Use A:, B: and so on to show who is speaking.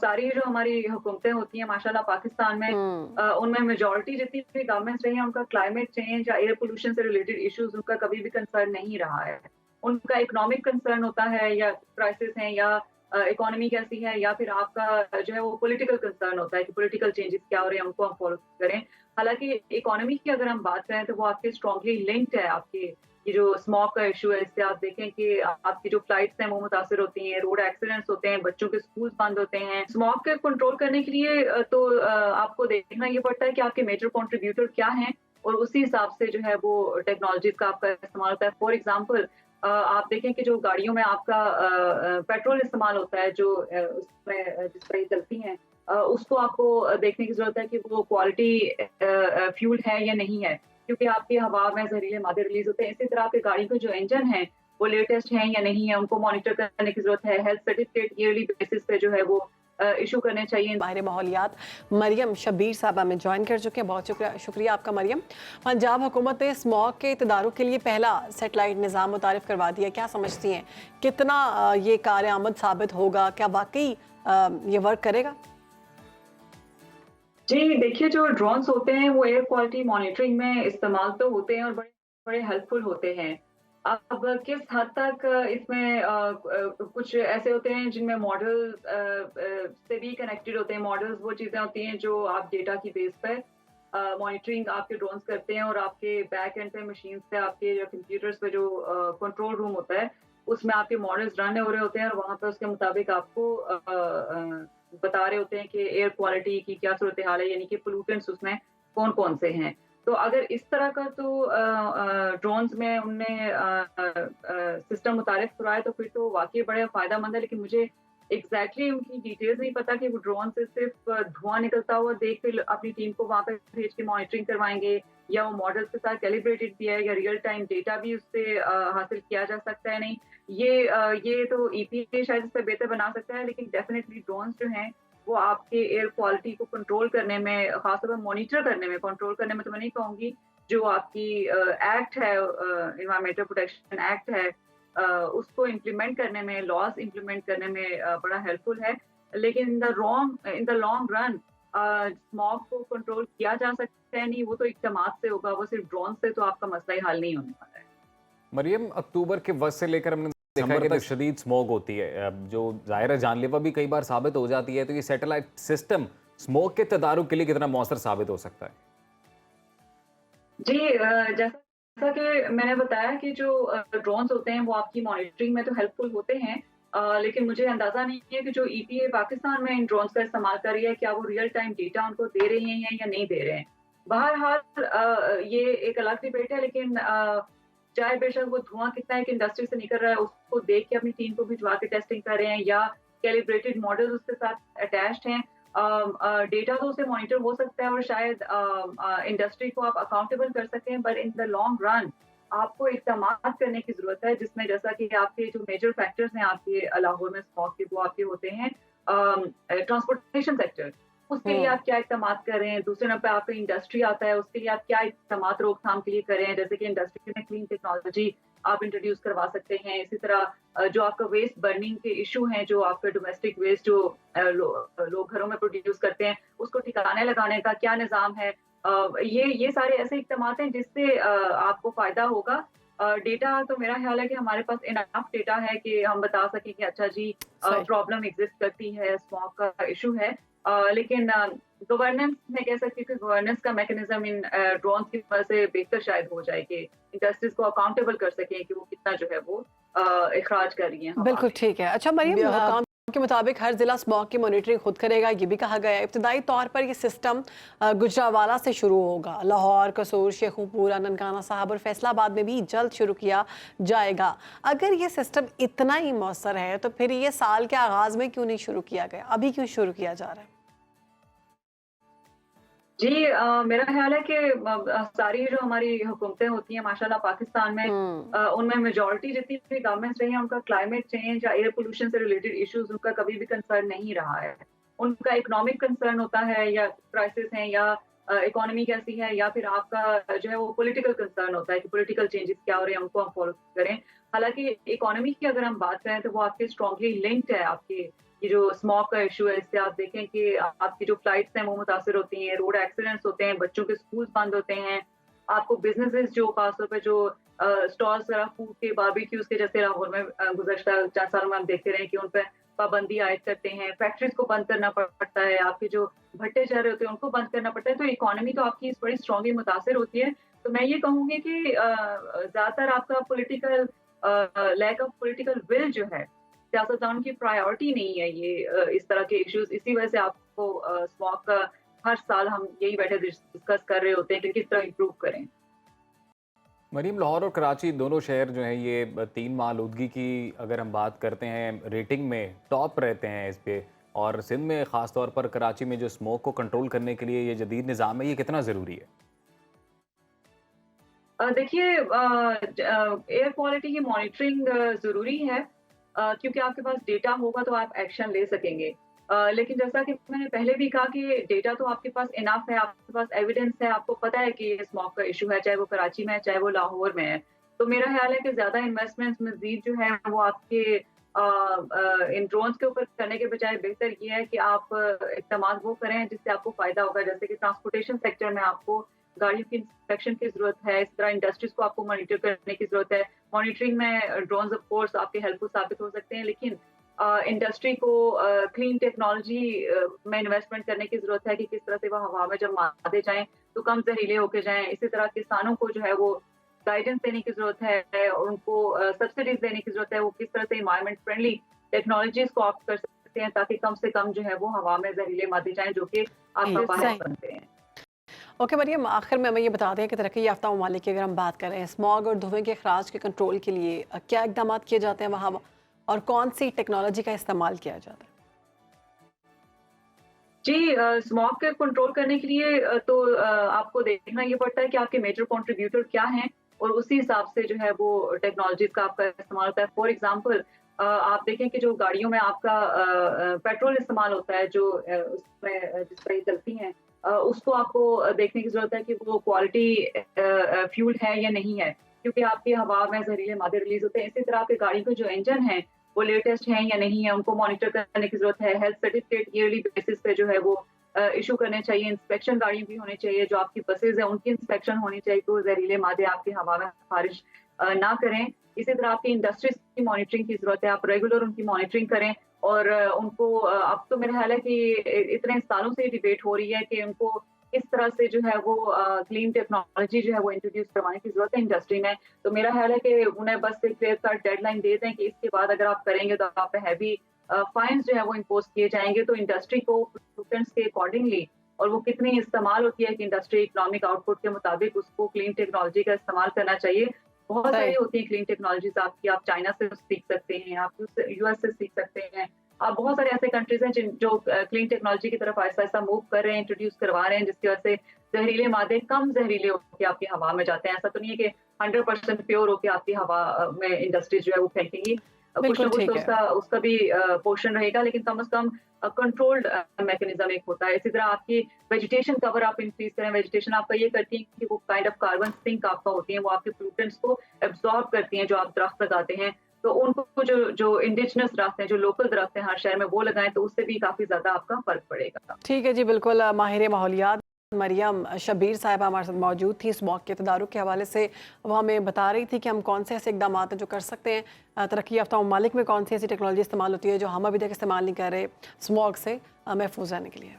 A: सारी जो हमारी हुकूमतें होती हैं माशाल्लाह पाकिस्तान में
B: हुँ।
A: उनमें मेजॉरिटी जितनी भी गवर्नमेंट्स रही हैं उनका क्लाइमेट चेंज या एयर पोल्यूशन से रिलेटेड इश्यूज उनका कभी भी कंसर्न नहीं रहा है। उनका इकोनॉमिक कंसर्न होता है या क्राइसिस है या इकोनॉमी कैसी है या फिर आपका जो है वो पॉलिटिकल कंसर्न होता है कि पॉलिटिकल चेंजेस क्या हो रहे हैं उनको हम फॉलो करें। हालाँकि इकोनॉमी की अगर हम बात करें तो वो आपके स्ट्रांगली लिंक्ड है आपके ये जो स्मॉग का इश्यू है इससे आप देखें कि आपकी जो फ्लाइट्स हैं वो मुतासिर होती हैं, रोड एक्सीडेंट्स होते हैं, बच्चों के स्कूल्स बंद होते हैं। स्मॉग को कंट्रोल करने के लिए आपको देखना ये पड़ता है कि आपके मेजर कंट्रीब्यूटर क्या हैं और उसी हिसाब से जो है वो टेक्नोलॉजीज़ का आपका इस्तेमाल होता है। फॉर एग्ज़ाम्पल आप देखें कि जो गाड़ियों में आपका पेट्रोल इस्तेमाल होता है जो उसमें जिस पर ये चलती हैं उसको आपको देखने की ज़रूरत है कि वो क्वालिटी फ्यूल है या नहीं है। क्योंकि आपकी हवा में ज़हरीले मादे रिलीज़ होते हैं। इसी तरह आपकी गाड़ी के जो इंजन हैं, वो लेटेस्ट हैं या नहीं है, उनको मॉनिटर करने की ज़रूरत है। हेल्थ सर्टिफिकेट ईयरली बेसिस पे जो है वो इश्यू करने चाहिए।
B: माहिर माहौलियात मरियम शब्बीर साहब हमें ज्वाइन कर चुके हैं। बहुत शुक्रिया शुक्रिया आपका मरियम। पंजाब हुकूमत ने स्मॉग के तदारुक के लिए पहला सेटेलाइट निज़ाम मुतारिफ करवा दिया। क्या समझती हैं कितना ये कारआमद साबित होगा? क्या वाकई ये वर्क करेगा?
A: जी, देखिए जो ड्रोन्स होते हैं वो एयर क्वालिटी मॉनिटरिंग में इस्तेमाल तो होते हैं और बड़े बड़े हेल्पफुल होते हैं। अब किस हद तक इसमें कुछ ऐसे होते हैं जिनमें मॉडल्स से भी कनेक्टेड होते हैं। मॉडल्स वो चीज़ें होती हैं जो आप डेटा की बेस पे मॉनिटरिंग आपके ड्रोन्स करते हैं और आपके बैक एंड पे मशीन्स पे आपके या कंप्यूटर्स पे जो कंट्रोल रूम होता है, उसमें आपके मॉडल्स रन हो रहे होते हैं और वहाँ पे उसके मुताबिक आपको बता रहे होते हैं कि एयर क्वालिटी की क्या सूरत-ए-हाल है, यानी कि पोल्यूटेंट्स उसमें कौन-कौन से हैं। तो अगर इस तरह का तो ड्रोन्स में उनने सिस्टम मुतारिफ करवाया तो फिर तो वाक़ई बड़ा फ़ायदेमंद है, लेकिन मुझे एग्ज़ैक्टली उनकी डिटेल्स नहीं पता कि वो ड्रोन से सिर्फ़ धुआँ निकलता हुआ देख के ल अपनी टीम को वहाँ पे भेज के मॉनिटरिंग करवाएँगे या वो मॉडल्स के साथ कैलिब्रेटेड भी है या रियल टाइम डेटा भी उससे हासिल किया जा सकता है, नहीं। ये तो ईपीए शायद इससे बेहतर बना सकता है, लेकिन डेफ़िनेटली ड्रोन्स जो हैं, वो आपके एयर क्वालिटी को कंट्रोल करने में, ख़ासतौर पर मॉनिटर करने में, कंट्रोल करने में तो मैं नहीं कहूँगी, जो आपकी एक्ट है एनवायरमेंटल प्रोटेक्शन एक्ट है उसको इम्प्लीमेंट करने में, लॉज़ इम्प्लीमेंट करने में बड़ा हेल्पफुल है। लेकिन in the long run smog को कंट्रोल किया जा सकता है, नहीं, वो तो इक़दामात से होगा, वो सिर्फ़ ड्रोन से तो आपका मसला ही हल नहीं होने वाला है।
C: मरियम, अक्टूबर के वक्त से लेकर हमने देखा है कि शदीद स्मोक होती है, जो ज़ाहिर है जानलेवा भी कई बार साबित हो जाती है। तो ये सैटेलाइट सिस्टम स्मोक के तदारुक के लिए कितना मौसर साबित हो सकता है?
A: जी जैसा कि मैंने बताया कि जो ड्रोन्स होते हैं वो आपकी मॉनिटरिंग में तो हेल्पफुल होते हैं लेकिन मुझे अंदाज़ा नहीं है कि जो ईपीए पाकिस्तान में इन ड्रोन्स का इस्तेमाल कर रही है, क्या वो रियल टाइम डेटा उनको दे रही हैं या नहीं दे रहे हैं। बहरहाल ये एक अलग डिबेट है, लेकिन चाहे बेशक वो धुआँ कितना एक इंडस्ट्री से निकल रहा है, उसको देख के अपनी टीम को भिजवा के टेस्टिंग कर रहे हैं या कैलिब्रेटेड मॉडल्स उसके साथ अटैच्ड हैं। डेटा तो उसे मॉनिटर हो सकता है और शायद इंडस्ट्री को आप अकाउंटेबल कर सकते हैं, but in the long run आपको इक़दामात करने की ज़रूरत है, जिसमें जैसा कि आपके जो मेजर फैक्टर्स हैं आपके लाहौर में स्मॉग के, वो आपके होते हैं ट्रांसपोर्टेशन सेक्टर, उसके लिए
B: हुँ।
A: आप क्या इक़दामात कर रहे हैं। दूसरे नंबर पे आपका इंडस्ट्री आता है, उसके लिए आप क्या इक़दामात रोकथाम के लिए कर रहे हैं, जैसे कि इंडस्ट्री में क्लीन टेक्नोलॉजी आप इंट्रोड्यूस करवा सकते हैं। इसी तरह जो आपका वेस्ट बर्निंग के इश्यू हैं, जो आपका डोमेस्टिक वेस्ट जो लोग घरों में प्रोड्यूस करते हैं, उसको ठिकाने लगाने का क्या निज़ाम है। ये सारे ऐसे इक़दामात हैं जिससे आपको फ़ायदा होगा। डेटा तो मेरा ख़्याल है कि हमारे पास इनफ डेटा है कि हम बता सकें कि अच्छा जी
B: सही।
A: प्रॉब्लम एग्ज़िस्ट करती है, स्मॉग का इश्यू है। लेकिन गवर्नेंस मैं कह सकती हूँ कि गवर्नेंस का मैकेनिज़्म इन ड्रोन्स की वजह से बेहतर शायद हो जाए कि इंडस्ट्रीज़ को अकाउंटेबल कर सकें कि वो कितना जो है वो इखराज कर रही हैं हवा
B: बिल्कुल
A: में।
B: ठीक है। अच्छा मरियम, काम के मुताबिक हर ज़िला स्मॉग की मॉनिटरिंग खुद करेगा, ये भी कहा गया है। इब्तदाई तौर पर ये सिस्टम गुजरांवाला से शुरू होगा। लाहौर, कसोर, शेखुपुरा, ननकाना साहब और फैसलाबाद में भी जल्द शुरू किया जाएगा। अगर ये सिस्टम इतना ही मौसर है तो फिर ये साल के आगाज़ में क्यों नहीं शुरू किया गया? अभी क्यों शुरू किया जा रहा है?
A: जी मेरा ख़्याल है कि सारी जो हमारी हुकूमतें होती हैं माशाल्लाह पाकिस्तान में
B: हुँ।
A: उनमें मेजॉरिटी जितनी भी गवर्नमेंट्स रही हैं उनका क्लाइमेट चेंज या एयर पोल्यूशन से रिलेटेड इश्यूज उनका कभी भी कंसर्न नहीं रहा है। उनका इकोनॉमिक कंसर्न होता है या क्राइसिस है या इकोनॉमी कैसी है या फिर आपका जो है वो पॉलिटिकल कंसर्न होता है कि पॉलिटिकल चेंजेस क्या हो रहे हैं उनको हम फॉलो करें। हालाँकि इकोनॉमी की अगर हम बात करें तो वो आपके स्ट्रांगली लिंक्ड है आपके ये जो स्मॉग का इशू है, इससे आप देखें कि आपकी जो फ्लाइट्स हैं वो मुतासिर होती हैं, रोड एक्सीडेंट्स होते हैं, बच्चों के स्कूल बंद होते हैं। आपको बिजनेसेस जो खासतौर पे जो स्टॉल्स वगैरह फूड के, बारबेक्यूज के, जैसे लाहौर में गुज़श्ता 4 सालों में हम देखते रहे कि उन पे पाबंदी आयद करते हैं, फैक्ट्रीज को बंद करना पड़ता है, आपके जो भट्टे चल रहे होते हैं उनको बंद करना पड़ता है, तो इकोनॉमी तो आपकी बड़ी स्ट्रांगली मुतासिर होती है। तो मैं ये कहूँगी कि ज़्यादातर आपका political lack of political will जो है, सियासतदान की प्रायोरिटी नहीं है ये इस तरह के इश्यूज। इसी वजह से आपको स्मॉग का हर साल हम यही बैठे डिस्कस कर रहे होते हैं कि किस तरह इम्प्रूव करें।
C: मरीम, लाहौर और कराची दोनों शहर जो हैं ये 3 माह आलूदगी की अगर हम बात करते हैं रेटिंग में टॉप रहते हैं इस पे, और सिंध में ख़ास तौर पर कराची में जो स्मोक को कंट्रोल करने के लिए ये जदीद निज़ाम है, ये कितना ज़रूरी है?
A: देखिए, एयर क्वालिटी की मॉनिटरिंग ज़रूरी है, क्योंकि आपके पास डेटा होगा तो आप एक्शन ले सकेंगे। लेकिन जैसा कि मैंने पहले भी कहा कि डेटा तो आपके पास इनफ है, आपके पास एविडेंस है, आपको पता है कि ये स्मॉग का इशू है, चाहे वो कराची में है, चाहे वो लाहौर में है। तो मेरा ख्याल है कि ज़्यादा इन्वेस्टमेंट्स मज़ीद जो है वो आपके इन ड्रोन्स के ऊपर करने के बजाय बेहतर ये है कि आप इक़दामात वो करें जिससे आपको फ़ायदा होगा। जैसे कि ट्रांसपोर्टेशन सेक्टर में आपको गाड़ियों की इंस्पेक्शन की ज़रूरत है, इस तरह इंडस्ट्रीज़ को आपको मॉनिटर करने की ज़रूरत है। मॉनिटरिंग में ड्रोन्स ऑफ कोर्स आपके हेल्पफुल साबित हो सकते हैं, लेकिन इंडस्ट्री को क्लीन टेक्नोलॉजी में इन्वेस्टमेंट करने की ज़रूरत है कि किस तरह से वो हवा में जब मादे जाएँ तो कम ज़हरीले होके जाएँ। इसी तरह किसानों को जो है वो गाइडेंस देने की ज़रूरत है और उनको सब्सिडीज़ देने की ज़रूरत है, वो किस तरह से एनवायरनमेंट फ्रेंडली टेक्नोलॉजीज़ को ऑप्ट कर सकते हैं ताकि कम से कम जो है वो हवा में ज़हरीले मादे जाएँ जो कि आपका बाहर बनते हैं।
B: ओके मरियम, आखिर में हमें ये बता दें कि तरक्की याफ्ता ममालिक की अगर हम बात करें स्मॉग और धुएं के अखराज के कंट्रोल के लिए क्या इकदाम किए जाते हैं वहाँ, और कौन सी टेक्नोलॉजी का इस्तेमाल किया जाता है?
A: जी, स्मॉग के कंट्रोल करने के लिए तो आपको देखना ये पड़ता है कि आपके मेजर कंट्रीब्यूटर क्या हैं और उसी हिसाब से जो है वो टेक्नोलॉजीज का आपका इस्तेमाल होता है। फॉर एग्जांपल, आप देखें कि जो गाड़ियों में आपका पेट्रोल इस्तेमाल होता है, जो उसमें जिस पर ये चलती हैं, उसको आपको देखने की ज़रूरत है कि वो क्वालिटी फ्यूल है या नहीं है, क्योंकि आपकी हवा में ज़हरीले मादे रिलीज़ होते हैं। इसी तरह आपकी गाड़ी के जो इंजन हैं, वो लेटेस्ट हैं या नहीं है, उनको मॉनिटर करने की ज़रूरत है। हेल्थ सर्टिफिकेट ईयरली बेसिस पे जो है वो इश्यू करने चाहिए। इंस्पेक्शन गाड़ियों की होनी चाहिए, जो आपकी बसेज़ हैं, उनकी इंस्पेक्शन होनी चाहिए कि वो ज़हरीले मादे आपकी हवा में ख़ारिज ना करें। इसी तरह आपकी इंडस्ट्रीज़ की मॉनिटरिंग की ज़रूरत है, आप रेगुलर उनकी मॉनिटरिंग करें और उनको अब तो मेरा ख्याल है कि इतने सालों से डिबेट हो रही है कि उनको किस तरह से जो है वो क्लीन टेक्नोलॉजी जो है वो इंट्रोड्यूस करवाने की ज़रूरत है इंडस्ट्री में। तो मेरा ख्याल है कि उन्हें बस एक क्लियर कट डेडलाइन दे दें कि इसके बाद अगर आप करेंगे तो आप पे हैवी फाइन्स जो है वो इम्पोज किए जाएँगे। तो इंडस्ट्री को पोल्यूटेंट्स के अकॉर्डिंगली और वो कितनी इस्तेमाल होती है कि इंडस्ट्री इकोनॉमिक आउटपुट के मुताबिक उसको क्लीन टेक्नोलॉजी का इस्तेमाल करना चाहिए। बहुत सारी होती हैं क्लीन टेक्नोलॉजीज़ आपकी, आप चाइना से सीख सकते हैं, आप यूएस से सीख सकते हैं। आप बहुत सारे ऐसे कंट्रीज़ हैं जो क्लीन टेक्नोलॉजी की तरफ आहिस्ता-आहिस्ता मूव कर रहे हैं, इंट्रोड्यूस करवा रहे हैं, जिसकी वजह से ज़हरीले मादे कम ज़हरीले होके आपकी हवा में जाते हैं। ऐसा तो नहीं है कि 100% प्योर होके आपकी हवा में इंडस्ट्रीज़ जो है वो फेंकेंगी। कुछ
B: बिल्कुल
A: ना कुछ
B: ठीक
A: तो
B: है।
A: उसका भी पोर्शन रहेगा, लेकिन कम से कम कंट्रोल्ड मैकेनिज्म एक होता है। इसी तरह आपकी वेजिटेशन कवर आप इंक्रीज करें। वेजिटेशन आपका ये करती है कि वो काइंड ऑफ कार्बन सिंक आपका होती है, वो आपके पोल्यूटेंट्स को एब्जॉर्ब करती हैं जो आप दरख्त लगाते हैं। तो उनको जो इंडिजिनस दरख्त हैं, जो लोकल दरख्त हैं हर शहर में, वो लगाएं तो उससे भी काफ़ी ज़्यादा आपका फ़र्क पड़ेगा।
B: ठीक है जी, बिल्कुल। माहिर माहौलियात मरियम शबीर साहिबा हमारे साथ मौजूद थी। स्मॉग के तदारुक के हवाले से वो हमें बता रही थी कि हम कौन से ऐसे इकदाम हैं जो कर सकते हैं, तरक्की याफ्ता ममालिक में कौन सी ऐसी टेक्नोलॉजी इस्तेमाल होती है जो हम अभी तक इस्तेमाल नहीं कर रहे स्मॉग से महफूज रहने के लिए।